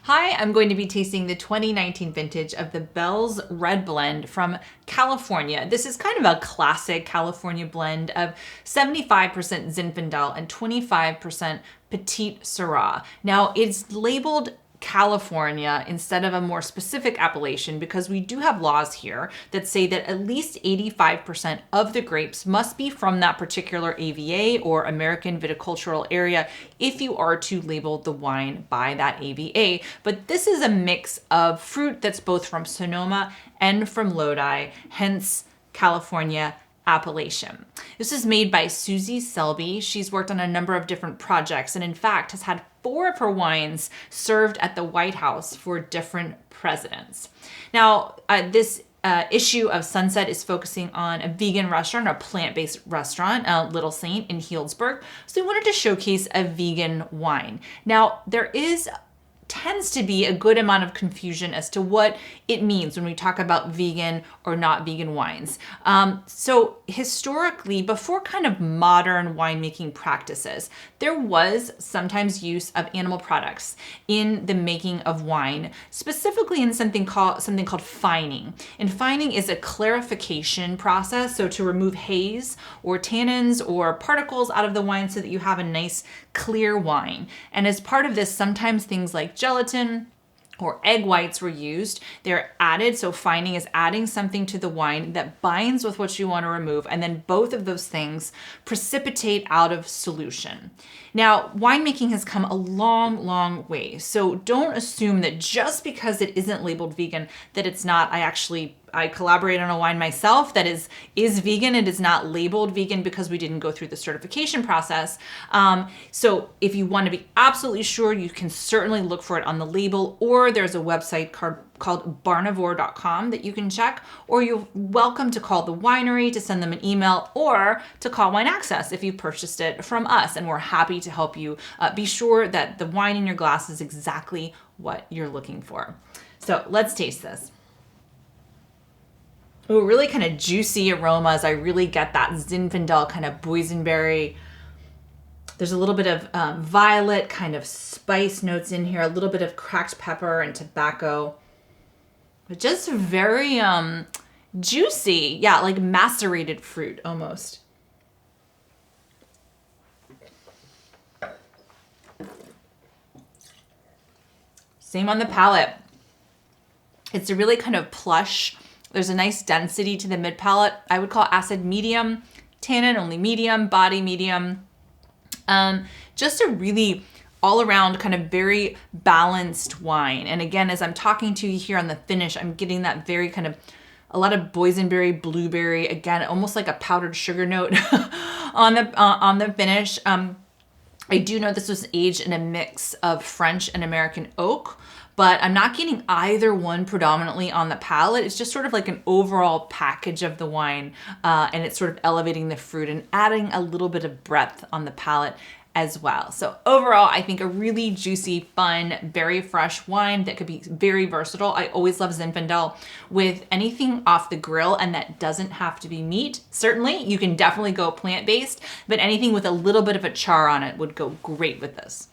Hi, I'm going to be tasting the 2019 vintage of the Belse Red Blend from California. This is kind of a classic California blend of 75% Zinfandel and 25% Petite Syrah. Now, it's labeled California instead of a more specific appellation because we do have laws here that say that at least 85% of the grapes must be from that particular AVA or American viticultural area if you are to label the wine by that AVA. But this is a mix of fruit that's both from Sonoma and from Lodi, hence California appellation. This is made by Susie Selby. She's worked on a number of different projects and in fact has had 4 of her wines served at the White House for different presidents. Now, this issue of Sunset is focusing on a vegan restaurant, a plant-based restaurant, Little Saint in Healdsburg. So we wanted to showcase a vegan wine. Now, there tends to be a good amount of confusion as to what it means when we talk about vegan or not vegan wines. So historically, before kind of modern winemaking practices, there was sometimes use of animal products in the making of wine, specifically in something called fining. And fining is a clarification process, so to remove haze or tannins or particles out of the wine so that you have a nice clear wine. And as part of this, sometimes things like gelatin or egg whites were used. They're added, so fining is adding something to the wine that binds with what you want to remove, and then both of those things precipitate out of solution. Now, winemaking has come a long, long way, so don't assume that just because it isn't labeled vegan that it's not. I collaborate on a wine myself that is vegan. It is not labeled vegan because we didn't go through the certification process. So if you want to be absolutely sure, you can certainly look for it on the label, or there's a website called barnivore.com that you can check, or you're welcome to call the winery to send them an email or to call Wine Access if you purchased it from us, and we're happy to help you be sure that the wine in your glass is exactly what you're looking for. So let's taste this. Oh, really kind of juicy aromas. I really get that Zinfandel kind of boysenberry. There's a little bit of violet kind of spice notes in here, a little bit of cracked pepper and tobacco. But just very juicy. Yeah, like macerated fruit almost. Same on the palate. It's a really kind of plush. There's a nice density to the mid palate. I would call acid medium, tannin only medium, body medium. Just a really all around kind of very balanced wine. And again, as I'm talking to you here on the finish, I'm getting that very kind of a lot of boysenberry, blueberry, again, almost like a powdered sugar note on the finish. I do know this was aged in a mix of French and American oak, but I'm not getting either one predominantly on the palate. It's just sort of like an overall package of the wine, and it's sort of elevating the fruit and adding a little bit of breadth on the palate as well. So overall, I think a really juicy, fun, very fresh wine that could be very versatile. I always love Zinfandel with anything off the grill, and that doesn't have to be meat. Certainly, you can definitely go plant-based, but anything with a little bit of a char on it would go great with this.